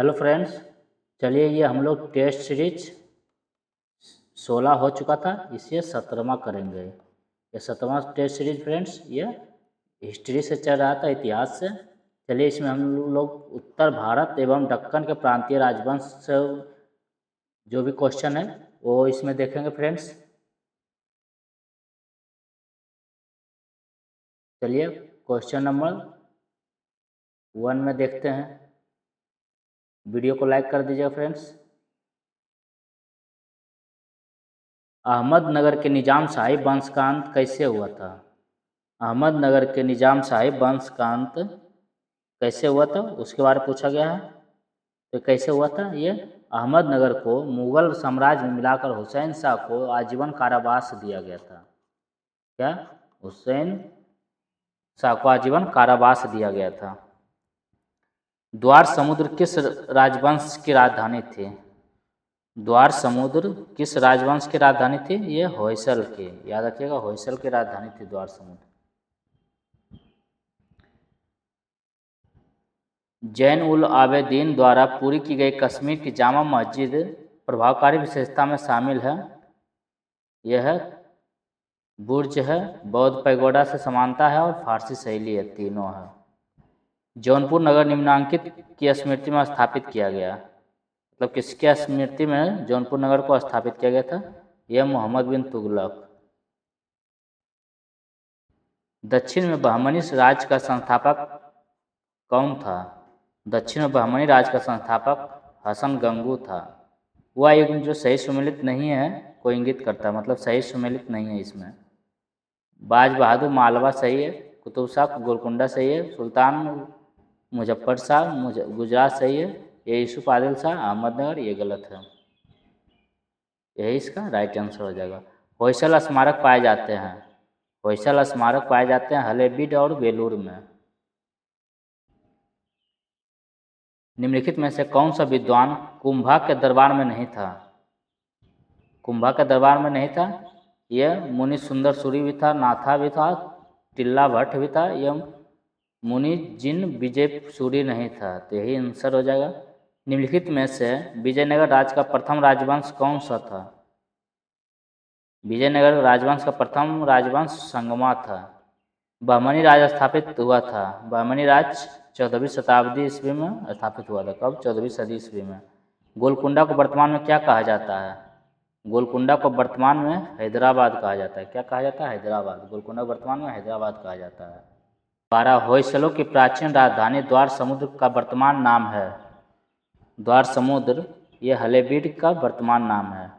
Hello friends, चलिए ये हम लोग टेस्ट सीरीज 16 हो चुका था, इसे 17वां करेंगे। ये 17वां टेस्ट सीरीज फ्रेंड्स ये हिस्ट्री से चल रहा था, इतिहास से। चलिए इसमें हम लोग उत्तर भारत एवं दक्कन के प्रांतीय राजवंश से जो भी क्वेश्चन है वो इसमें देखेंगे फ्रेंड्स। चलिए क्वेश्चन नंबर 1 में देखते हैं। वीडियो को लाइक कर दीजिएगा फ्रेंड्स। अहमदनगर के निजाम शाही वंश का अंत कैसे हुआ था? अहमदनगर के निजाम शाही वंश का अंत कैसे हुआ था उसके बारे में पूछा गया है। तो कैसे हुआ था? ये अहमदनगर को मुगल साम्राज्य में मिलाकर हुसैन शाह को आजीवन कारावास दिया गया था। क्या? हुसैन शाह को आजीवन कारावास दिया गया था। द्वार समुद्र किस राजवंश की राजधानी थी? द्वार समुद्र किस राजवंश की राजधानी थी? ये होयसल की, याद रखिएगा, होयसल की राजधानी थी द्वार समुद्र। जैन उल आबेदीन द्वारा पूरी की गई कश्मीर की जामा मस्जिद प्रभावकारी विशेषता में शामिल है। यह बुर्ज है, बौद्ध पैगोडा से समानता है और फारसी शैली है, तीनों है। जौनपुर नगर निम्नांकित की स्मृति में स्थापित किया गया, मतलब किसके स्मृति में जौनपुर नगर को स्थापित किया गया था? यह मोहम्मद बिन तुगलक। दक्षिण में बहमनी राज का संस्थापक कौन था? दक्षिण में बहमनी राज का संस्थापक हसन गंगू था। वह युग जो सही सुमेलित नहीं है को इंगित करता है, मतलब सही सुमेलित नहीं है इसमें। बाज बहादुर मालवा सही है, कुतुब शाह गोलकुंडा सही है, सुल्तान मुजफ्फर शाह गुजरात सही है, ये यूसुफ आदिल शाह अहमदनगर, ये गलत है। यही इसका राइट आंसर हो जाएगा। होयसल स्मारक पाए जाते हैं, होयसल स्मारक पाए जाते हैं हलेबीड और बेलूर में। निम्नलिखित में से कौन सा विद्वान कुंभा के दरबार में नहीं था? कुंभा के दरबार में नहीं था। यह मुनि सुंदर सूरी भी था, नाथा भी था, टिल्ला भट्ट भी था। यह मुनि जिन विजय सूरी नहीं था, तो यही आंसर हो जाएगा। निम्नलिखित में से विजयनगर राज का प्रथम राजवंश कौन सा था? विजयनगर राजवंश का प्रथम राजवंश संगमा था। बहमनी राज स्थापित हुआ था। बहमनी राज 14वीं शताब्दी ईस्वी में स्थापित हुआ था। कब? 14वीं सदी ईस्वी में। गोलकुंडा को वर्तमान में क्या कहा जाता है? गोलकुंडा को वर्तमान में हैदराबाद कहा जाता है। क्या कहा जाता है? हैदराबाद। गोलकुंडा वर्तमान में हैदराबाद कहा जाता है। 12 होयसलों की प्राचीन राजधानी द्वार समुद्र का वर्तमान नाम है। द्वार समुद्र ये हलेबीड का वर्तमान नाम है।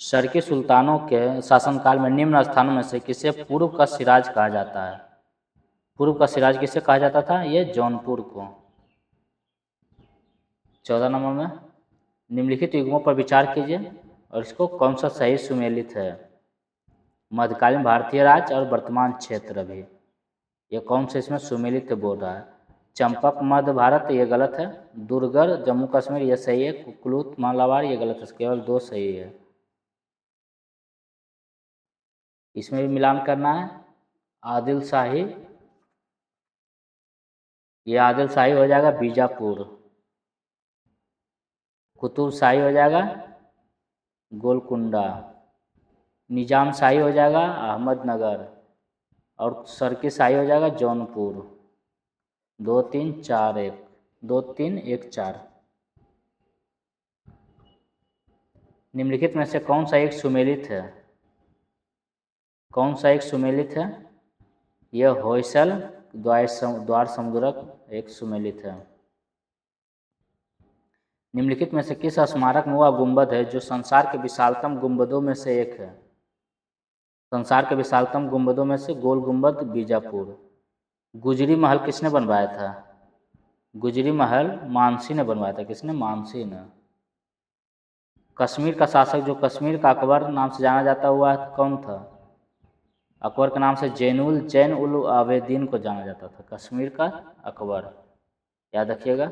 शर्की सुल्तानों के शासनकाल में निम्न स्थानों में से किसे पूर्व का सिराज कहा जाता है? पूर्व का सिराज किसे कहा जाता था? ये जौनपुर को। 14 नंबर में निम्नलिखित युगों पर विचार कीजिए और इसको कौन सा सही सुमेलित है? मध्यकालीन भारतीय राज्य और वर्तमान क्षेत्र भी, ये कौन से इसमें सुमेलित बोल रहा है? चंपक मध्य भारत, ये गलत है। दुर्गर जम्मू कश्मीर, ये सही है। कुलूत मालाबार, ये गलत है। केवल 2 सही है। इसमें भी मिलान करना है। आदिल शाही, ये आदिल शाही हो जाएगा बीजापुर। कुतुब शाही हो जाएगा गोलकुंडा। निजाम शाही हो जाएगा अहमदनगर और सरकी शाही हो जाएगा जौनपुर। 2 3 4 1, 2 3 1 4। निम्नलिखित में से कौन सा एक सुमेलित है? कौन सा एक सुमेलित है? यह होयसल द्वार समुद्रक एक सुमेलित है। निम्नलिखित में से किस स्मारक में वह गुंबद है जो संसार के विशालतम गुंबदों में से एक है? संसार के विशालतम गुंबदों में से गोल गुंबद बीजापुर। गुजरी महल किसने बनवाया था? गुजरी महल मानसी ने बनवाया था। किसने? मानसी ने। कश्मीर का शासक जो कश्मीर का अकबर नाम से जाना जाता हुआ कौन था? अकबर के नाम से जैन उल आबेदीन को जाना जाता था। कश्मीर का अकबर, याद रखिएगा।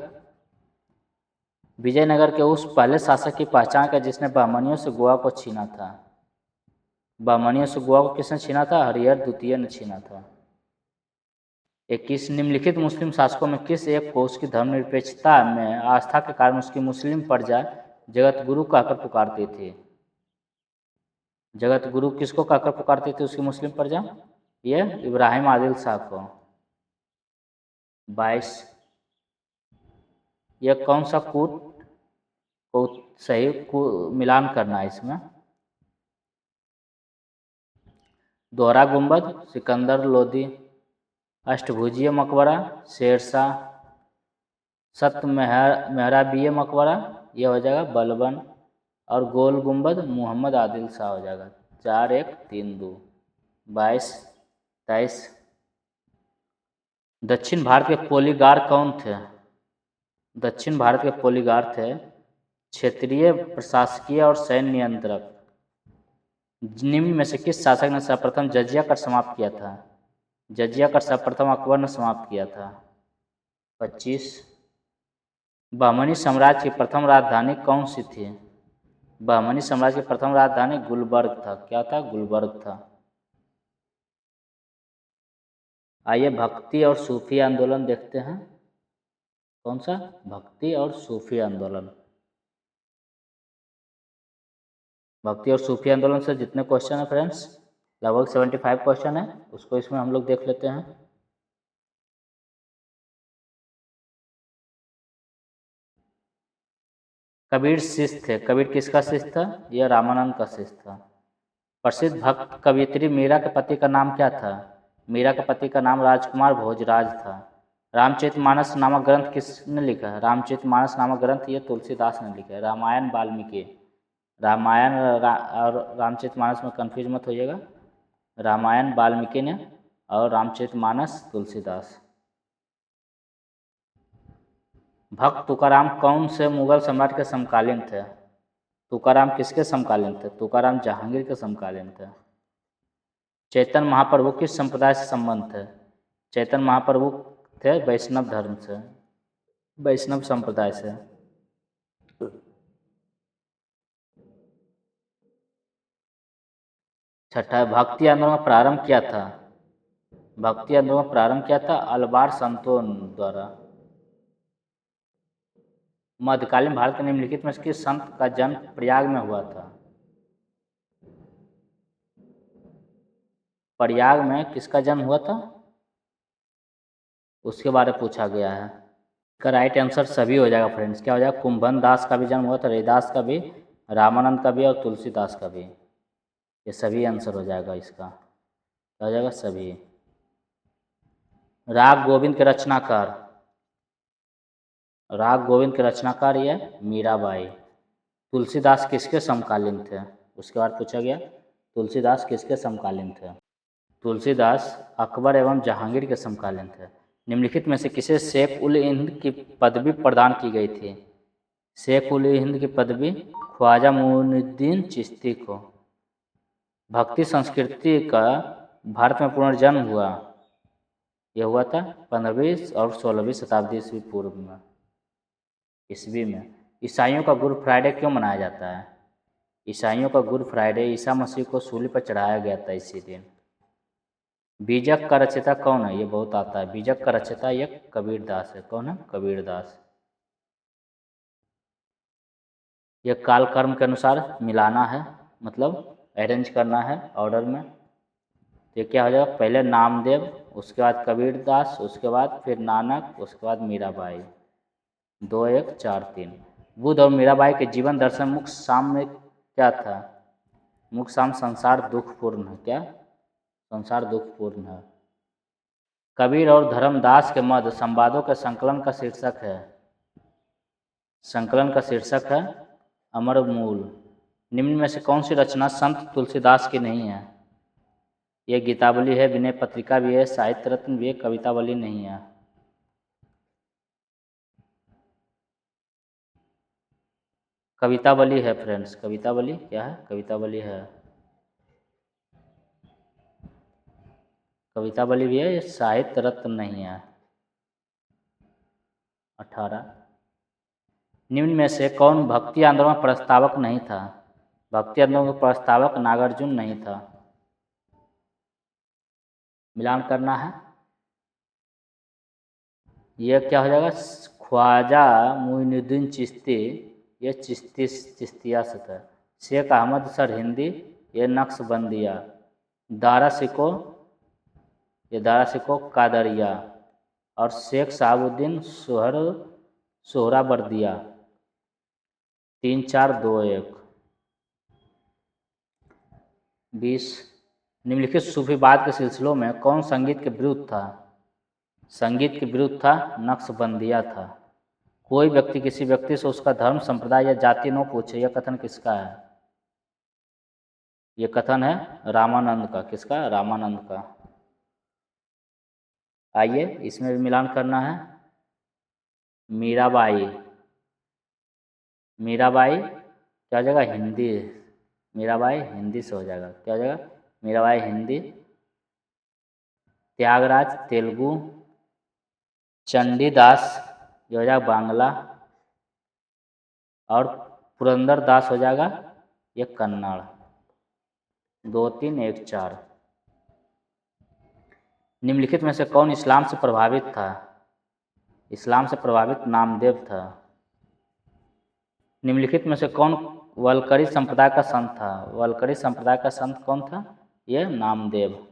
विजयनगर के उस पहले शासक की पहचान का जिसने बहमनियों से गोवा को छीना था। बहमनियों से गोवा को किसने छीना था? हरिहर द्वितीय ने छीना था। 21 निम्नलिखित मुस्लिम शासकों में किस एक को उसकी धर्मनिरपेक्षता में आस्था के कारण उसकी मुस्लिम प्रजा जगत गुरु कहकर पुकारती थी? जगत गुरु किसको कहकर पुकारती थी उसकी मुस्लिम प्रजा? ये इब्राहिम आदिल शाह को। 22 यह कौन सा कूट को सही मिलान करना है इसमें? दोहरा गुंबद, सिकंदर लोदी, अष्टभुजीय मकबरा, शेरशाह, सत मेहराबीय मकबरा, यह हो जाएगा बलबन, और गोल गुंबद मोहम्मद आदिल शाह हो जाएगा। 4 1 3 2। 22 23 दक्षिण भारत के पोलीगार कौन थे? दक्षिण भारत के पोलीगार थे क्षेत्रीय, प्रशासकीय और सैन्य नियंत्रक। निम्न में से किस शासक ने सर्वप्रथम जजिया कर समाप्त किया था? जजिया कर सर्वप्रथम अकबर ने समाप्त किया था। 25 बहमनी साम्राज्य की प्रथम राजधानी कौन सी थी? बहमनी साम्राज्य की प्रथम राजधानी गुलबर्ग था। क्या था? गुलबर्ग था। आइए भक्ति और सूफी आंदोलन देखते हैं। कौन सा? भक्ति और सूफी आंदोलन। भक्ति और सूफी आंदोलन से जितने क्वेश्चन है फ्रेंड्स, लगभग 75 क्वेश्चन है, उसको इसमें हम लोग देख लेते हैं। कबीर शिष्य थे। कबीर किसका शिष्य था? यह रामानंद का शिष्य था। प्रसिद्ध भक्त कवियत्री मीरा के पति का नाम क्या था? मीरा के पति का नाम राजकुमार भोजराज था। रामचरितमानस नामक ग्रंथ किसने लिखा है? रामचरितमानस नामक ग्रंथ ये तुलसीदास ने लिखा है। रामायण वाल्मीकि, रामायण और रामचरितमानस में कंफ्यूज मत होइएगा। रामायण वाल्मीकि ने और रामचरितमानस तुलसीदास। भक्त तुकाराम कौन से मुगल सम्राट के समकालीन थे? तुकाराम किसके समकालीन थे? तुकाराम जहांगीर के समकालीन थे। चैतन्य महाप्रभु किस संप्रदाय से संबंध थे? चैतन्य महाप्रभु थे वैष्णव धर्म से, वैष्णव संप्रदाय से। छठा भक्ति आंदोलन का प्रारंभ किया था? भक्ति आंदोलन का प्रारंभ किया था अलबार संतों द्वारा। मध्यकालीन भारत के निम्नलिखित में से किस संत का जन्म प्रयाग में हुआ था? प्रयाग में किसका जन्म हुआ था उसके बारे में पूछा गया है। इसका राइट आंसर सभी हो जाएगा फ्रेंड्स। क्या हो जाएगा? कुंभन दास का भी जन्म हुआ था, रैदास का भी, रामानंद का भी और तुलसीदास का भी। ये सभी आंसर हो जाएगा इसका। क्या हो जाएगा? सभी। राग गोविंद के रचनाकार? राग गोविंद के रचनाकार ये मीराबाई। तुलसीदास किसके समकालीन थे? उसके बाद पूछा गया तुलसीदास किसके समकालीन थे? तुलसीदास अकबर एवं जहांगीर के समकालीन थे। निम्नलिखित में से किसे शेख उल हिंद की पदवी प्रदान की गई थी? शेख उल हिंद की पदवी ख्वाजा मुइनुद्दीन चिश्ती को। भक्ति संस्कृति का भारत में पुनर्जन्म हुआ, यह हुआ था 15वीं और 16वीं शताब्दी ईस्वी पूर्व में, ईस्वी में। ईसाइयों का गुड फ्राइडे क्यों मनाया जाता है? ईसाइयों का गुड फ्राइडे ईसा मसीह को सूली पर चढ़ाया गया था इसी दिन। बीजक का रचयिता कौन है? ये बहुत आता है। बीजक का रचयिता ये कबीरदास है। कौन है? कबीरदास। यह काल कर्म के अनुसार मिलाना है, मतलब अरेंज करना है ऑर्डर में। तो ये क्या हो जाएगा? पहले नामदेव, उसके बाद कबीरदास, उसके बाद फिर नानक, उसके बाद मीराबाई। 2 1 4 3। बुद्ध और मीराबाई के जीवन दर्शन मुख्य साम में क्या था? मुख्य साम संसार दुखपूर्ण है। क्या? संसार दुखपूर्ण है। कबीर और धर्मदास के मध्य संवादों के संकलन का शीर्षक है? संकलन का शीर्षक है अमर मूल। निम्न में से कौन सी रचना संत तुलसीदास की नहीं है? ये गीतावली है, विनय पत्रिका भी है, साहित्य रत्न भी है, कवितावली नहीं है। कवितावली है फ्रेंड्स। कवितावली क्या है? कवितावली है। कवितावली भी है, ये साहित्य रत्न नहीं है। 18 निम्न में से कौन भक्ति आंदोलन प्रस्तावक नहीं था? भक्ति आंदोलन का प्रस्तावक नागार्जुन नहीं था। मिलान करना है। ये क्या हो जाएगा, ख्वाजा मोइनुद्दीन चिश्ती, ये चिश्तिया से था। शेख अहमद सर हिंदी, ये नक्शबंदिया। दारा सिको, ये दारा सिको कादरिया। और शेख साहबुद्दीन सोहरावर्दिया। 3-4-2-1। 20। निम्नलिखित सूफीवाद के सिलसिलों में कौन संगीत के विरुद्ध था? संगीत के विरुद्ध था, नक्शबंदिया था। कोई व्यक्ति किसी व्यक्ति से उसका धर्म, संप्रदाय या जाति न पूछे, यह कथन किसका है? यह कथन है रामानंद का। किसका? रामानंद का। आइए इसमें भी मिलान करना है। मीराबाई, मीराबाई क्या हो जाएगा? हिंदी। मीराबाई हिंदी से हो जाएगा। क्या हो जाएगा? मीराबाई हिंदी। त्यागराज तेलुगु। चंडीदास जो हो जाएगा बांग्ला। और पुरंदर दास हो जाएगा ये कन्नड़। 2-3-1-4। निम्नलिखित में से कौन इस्लाम से प्रभावित था? इस्लाम से प्रभावित नामदेव था। निम्नलिखित में से कौन वलकरी संप्रदाय का संत था? वलकरी संप्रदाय का संत कौन था? यह नामदेव।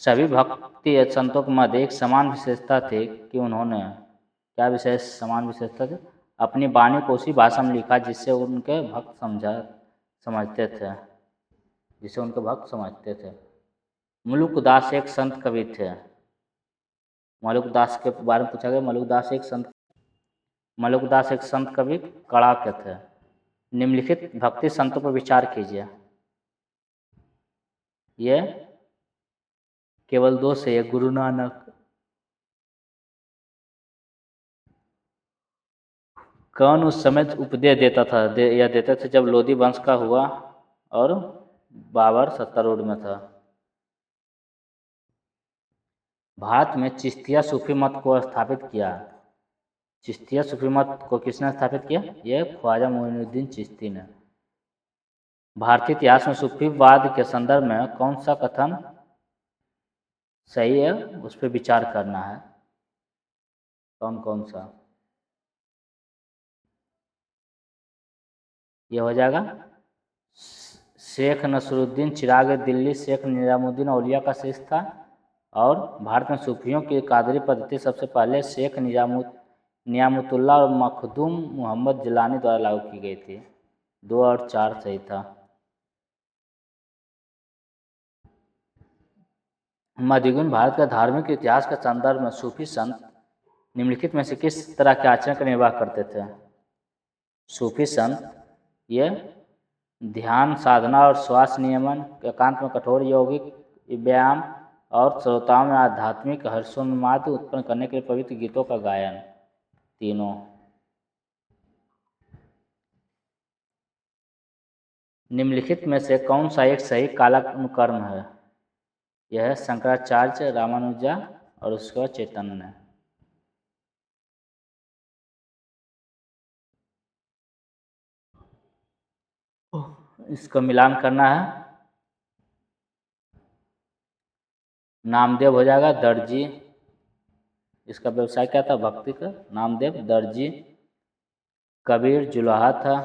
सभी भक्ति संतों के मध्य एक समान विशेषता थी कि उन्होंने, क्या विशेष समान विशेषता थी? अपनी वाणी को उसी भाषा में लिखा जिससे उनके भक्त समझते थे, जिसे उनके भक्त समझते थे। मलुकदास एक संत कवि थे। मलुकदास के बारे में पूछा गया। मलुकदास एक संत कवि कड़ा के थे। निम्नलिखित भक्ति संतों पर विचार कीजिए। ये केवल 2 से, गुरु नानक। कौन उस समय उपदेश देता था या देते थे जब लोधी वंश का हुआ और बाबर सत्तारूढ़ में था? भारत में चिश्तिया सूफी मत को स्थापित किया। चिश्तिया सूफी मत को किसने स्थापित किया? ये ख्वाजा मोइनुद्दीन चिश्ती ने। भारतीय इतिहास में सूफीवाद के संदर्भ में कौन सा कथन सही है, उस पर विचार करना है। कौन कौन सा? ये हो जाएगा शेख नसरुद्दीन चिराग दिल्ली शेख निजामुद्दीन औलिया का शिष्य था। और भारत में सूफियों की कादरी पद्धति सबसे पहले शेख नियामतुल्लाह और मखदूम मोहम्मद जिलानी द्वारा लागू की गई थी। 2 और 4 सही था। मध्ययुगीन भारत का धार्मिक इतिहास के संदर्भ में सूफी संत निम्नलिखित में से किस तरह के आचरण का निर्वाह करते थे? सूफी संत ये ध्यान साधना और श्वास नियमन, एकांत में कठोर यौगिक व्यायाम और श्रोताओं में आध्यात्मिक हर्षोन्माद उत्पन्न करने के लिए पवित्र गीतों का गायन, तीनों। निम्नलिखित में से कौन सा एक सही कालानुक्रम है? यह है शंकराचार्य, रामानुजा और उसके बाद चैतन्य। इसका मिलान करना है। नामदेव हो जाएगा दर्जी। इसका व्यवसाय क्या था? भक्ति का। नामदेव दर्जी। कबीर जुलाहा था।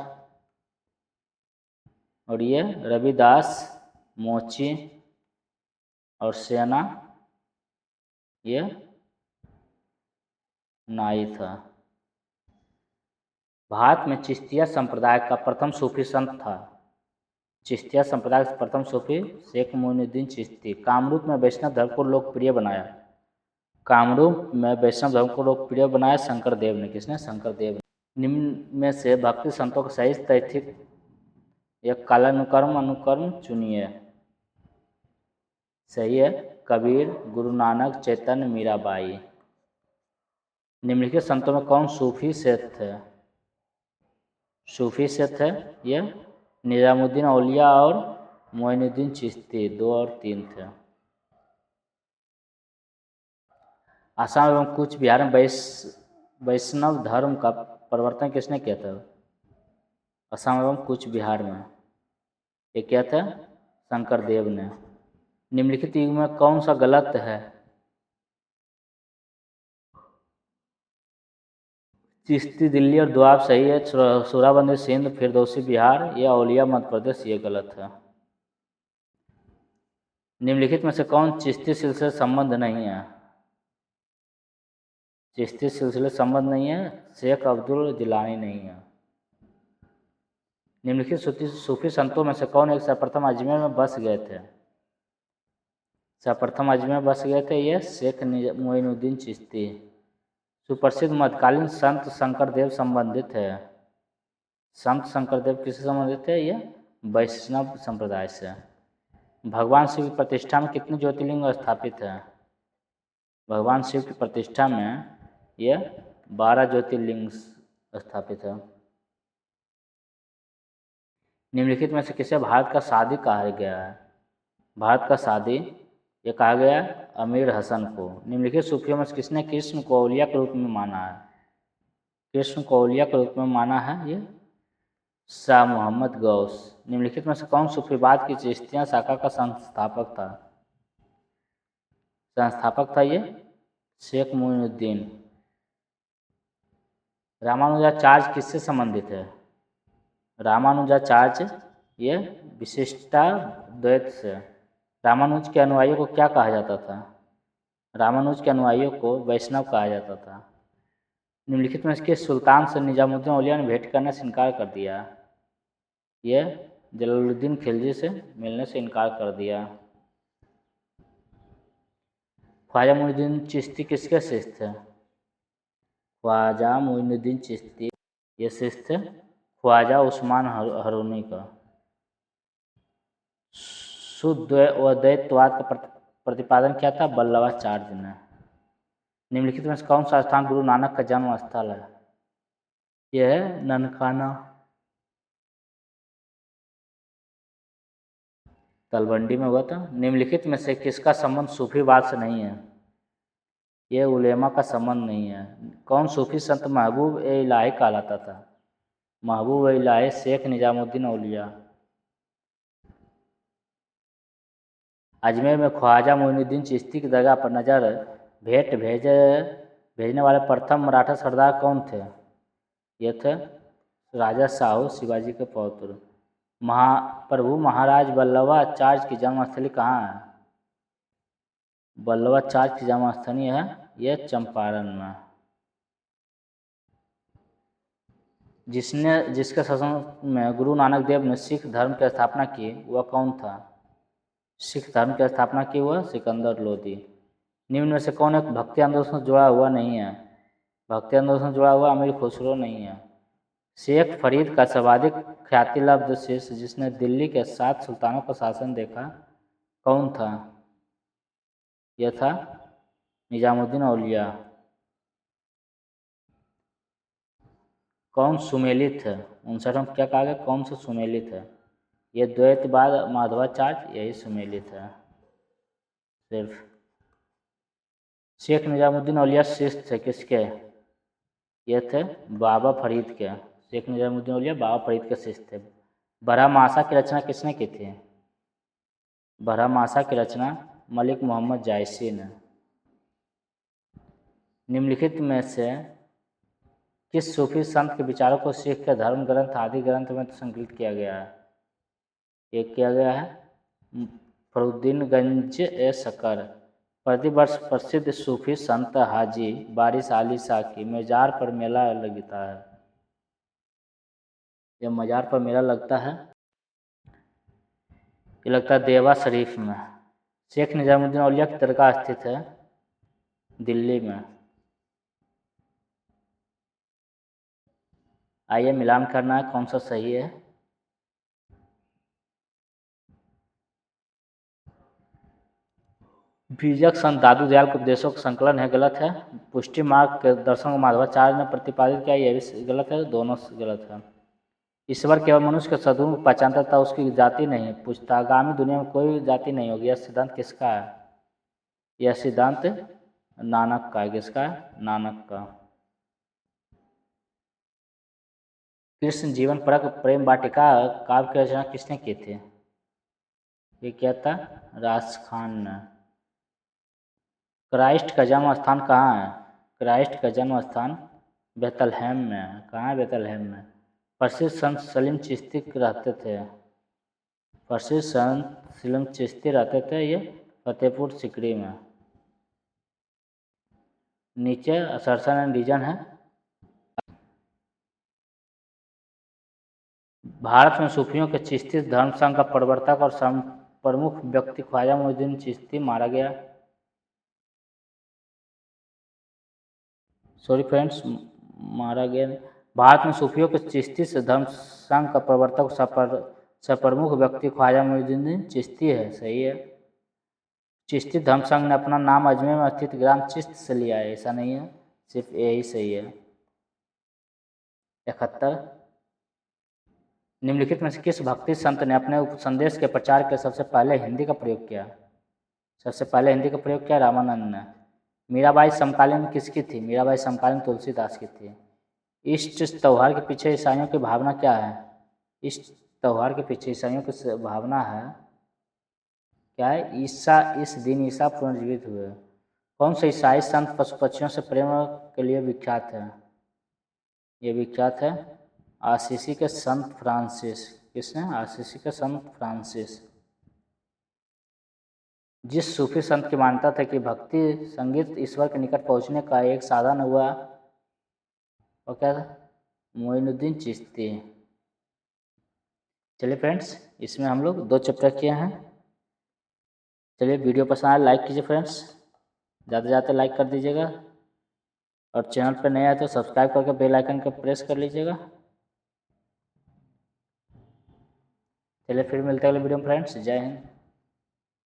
और ये रविदास मोची। और सेना ये नाई था। भारत में चिश्तिया संप्रदाय का प्रथम सूफी संत था। चिश्तिया संप्रदाय का प्रथम सूफी शेख मोइनुद्दीन चिश्ती। कामरूप में वैष्णव धर्म को लोकप्रिय बनाया। कामरूप में वैष्णव धर्म को लोकप्रिय बनाया शंकरदेव ने। किसने? शंकरदेव ने। निम्न में से भक्ति संतों का सही तैथिक या कालानुक्रम अनुक्रम चुनिए। सही है कबीर, गुरु नानक, चैतन्य, मीराबाई। निम्नलिखित संतों में कौन सूफी से थे? सूफी से थे ये निजामुद्दीन औलिया और मोइनुद्दीन चिश्ती। 2 और 3 थे। आसाम एवं कूच बिहार में वैष्णव धर्म का प्रवर्तन किसने किया था? असम एवं कूच बिहार में ये क्या था? शंकरदेव ने। निम्नलिखित युग में कौन सा गलत है? चिश्ती दिल्ली और दोआब सही है, सोहराबंदी सिंध, फिरदौसी बिहार, या औलिया मध्य प्रदेश, ये गलत है। निम्नलिखित में से कौन चिश्ती सिलसिले संबंध नहीं है? चिश्ती सिलसिले संबंध नहीं है, शेख अब्दुल जिलानी नहीं है। निम्नलिखित सूफी संतों में से कौन एक सर्वप्रथम अजमेर में बस गए थे? सर्वप्रथम अजमेर में बस गए थे ये शेख मोइनुद्दीन चिश्ती। सुप्रसिद्ध मध्यकालीन संत शंकरदेव संबंधित है। संत शंकरदेव किससे संबंधित है? ये वैष्णव संप्रदाय से। भगवान शिव की प्रतिष्ठा में कितने ज्योतिर्लिंग स्थापित है? भगवान शिव की प्रतिष्ठा में ये 12 ज्योतिर्लिंग स्थापित है। निम्नलिखित में से किसे भारत का सादी कहा गया है? भारत का सादी ये कहा गया अमीर हसन को। निम्नलिखित सूफियों में से किसने कृष्ण को औलिया के रूप में माना है? कृष्ण को औलिया के रूप में माना है ये शाह मोहम्मद गौस। निम्नलिखित में से कौन सूफीवाद की चिश्तिया शाखा का संस्थापक था? संस्थापक था ये शेख मोइनुद्दीन। रामानुजाचार्य किससे संबंधित है? रामानुजाचार्य ये विशिष्टाद्वैत से। रामानुज के अनुयायियों को क्या कहा जाता था? रामानुज के अनुयायियों को वैष्णव कहा जाता था। निम्नलिखित में किस सुल्तान से निजामुद्दीन औलिया ने भेंट करने से इनकार कर दिया? यह जलालुद्दीन खिलजी से मिलने से इनकार कर दिया। ख्वाजा मोइनुद्दीन चिश्ती किसके शिष्य थे? ख्वाजा मोइनुद्दीन चिश्ती ये शिष्य थे ख्वाजा उस्मान हरूनी का। शुद्ध व द्वैतवाद का प्रतिपादन किया था वल्लभाचार्य ने। निम्नलिखित में कौन सा स्थान गुरु नानक का जन्म स्थल है? यह है ननकाना। तलवंडी में हुआ था। निम्नलिखित में से किसका संबंध सूफीवाद से नहीं है? यह उलेमा का संबंध नहीं है। कौन सूफी संत महबूब ए इलाही कहलाता था? महबूब ए इलाही शेख निजामुद्दीन औलिया। अजमेर में ख्वाजा मोइनुद्दीन चिश्ती की दरगाह पर नजर भेंट भेजने वाले प्रथम मराठा सरदार कौन थे? ये थे राजा साहू शिवाजी के पौत्र। प्रभु महाराज वल्लभाचार्य की जन्मस्थली कहाँ है? वल्लभाचार्य की जन्मस्थली है यह चंपारण में। जिसके शासन में गुरु नानक देव ने सिख धर्म की स्थापना की वह कौन था? सिख धर्म की स्थापना की हुआ सिकंदर लोदी। निम्न में से कौन एक भक्ति आंदोलन से जुड़ा हुआ नहीं है? भक्ति आंदोलन से जुड़ा हुआ अमीर खुसरो नहीं है। शेख फरीद का सर्वाधिक ख्यातिलब्ध शिष्य जिसने दिल्ली के 7 सुल्तानों का शासन देखा कौन था? यह था निजामुद्दीन औलिया। कौन सुमेलित है? 59 में क्या कहा गया? कौन सा सुमेलित है? ये द्वैतवाद माधवाचार्य यही सुमेलित है। सिर्फ शेख निजामुद्दीन औलिया शिष्य थे किसके? ये थे बाबा फरीद के। शेख निजामुद्दीन औलिया बाबा फरीद के शिष्य थे। बरहमासा की रचना किसने की थी? बरहमासा की रचना मलिक मोहम्मद जायसी ने। निम्नलिखित में से किस सूफी संत के विचारों को सिख के धर्म ग्रंथ आदि ग्रंथ में संकलित किया गया है? एक किया गया है फरुद्दीनगंज ए शकर। प्रतिवर्ष प्रसिद्ध सूफी संत हाजी बारिश अली शाह की मजार पर मेला लगता है। यह मजार पर मेला लगता है ये लगता है देवा शरीफ में। शेख निजामुद्दीन औलिया की दरगाह स्थित है दिल्ली में। आइए मिलान करना है कौन सा सही है। बीजक संत दादू दयाल के उपदेशों का संकलन है गलत है। पुष्टि मार्ग के दर्शन को माधवाचार्य ने प्रतिपादित किया यह भी गलत है। दोनों गलत है। ईश्वर केवल मनुष्य के सद्गुण को पहचानता था उसकी जाति नहीं पूछता। आगामी दुनिया में कोई जाति नहीं होगी। यह सिद्धांत किसका है? यह सिद्धांत नानक का है। किसका है? नानक का। कृष्ण जीवन परक प्रेम वाटिका काव्य की रचना किसने की थी? ये क्या था? राज खान ने। क्राइस्ट का जन्म स्थान कहाँ है? क्राइस्ट का जन्म स्थान बेतलहम में। कहाँ है बेतलहम में? प्रसिद्ध संत सलीम चिश्ती रहते थे। प्रसिद्ध संत सलीम चिश्ती रहते थे ये फतेहपुर सिकरी में। नीचे असर्शन एंड रीजन है। भारत में सूफियों के चिश्ती धर्म संघ का प्रवर्तक और प्रमुख व्यक्ति ख्वाजा मोइनुद्दीन चिश्ती मारा गया। सॉरी फ्रेंड्स, मारा गया। भारत में सूफियों के चिश्ती से धर्म संघ का प्रवर्तक प्रमुख व्यक्ति ख्वाजा मोइनुद्दीन चिश्ती है। सही है। चिश्ती धर्म संघ ने अपना नाम अजमेर में स्थित ग्राम चिश्त से लिया है। ऐसा नहीं है, सिर्फ यही सही है। 71 निम्नलिखित में से किस भक्ति संत ने अपने उपसंदेश के प्रचार के सबसे पहले हिंदी का प्रयोग किया? सबसे पहले हिंदी का प्रयोग किया रामानंद ने। मीराबाई समकालीन किसकी थी? मीराबाई समकालीन तुलसीदास की थी। इष्ट त्यौहार के पीछे ईसाइयों की भावना क्या है? इष्ट त्यौहार के पीछे ईसाइयों की भावना है क्या है? इस दिन ईसा पुनर्जीवित हुए। कौन से ईसाई संत पशु पक्षियों से प्रेम के लिए विख्यात है? ये विख्यात है आसीसी के संत फ्रांसिस। किसने? आसीसी के संत फ्रांसिस। जिस सूफी संत की मान्यता था कि भक्ति संगीत ईश्वर के निकट पहुंचने का एक साधन हुआ, और क्या था? मोइनुद्दीन चिश्ती। चलिए फ्रेंड्स, इसमें हम लोग 2 चैप्टर किए हैं। चलिए, वीडियो पसंद आए लाइक कीजिए फ्रेंड्स, ज़्यादा से ज़्यादा लाइक कर दीजिएगा, और चैनल पर नए आए तो सब्सक्राइब करके बेल आइकन को प्रेस कर लीजिएगा। चलिए फिर मिलते हैं अगले वीडियो में फ्रेंड्स। जय हिंद।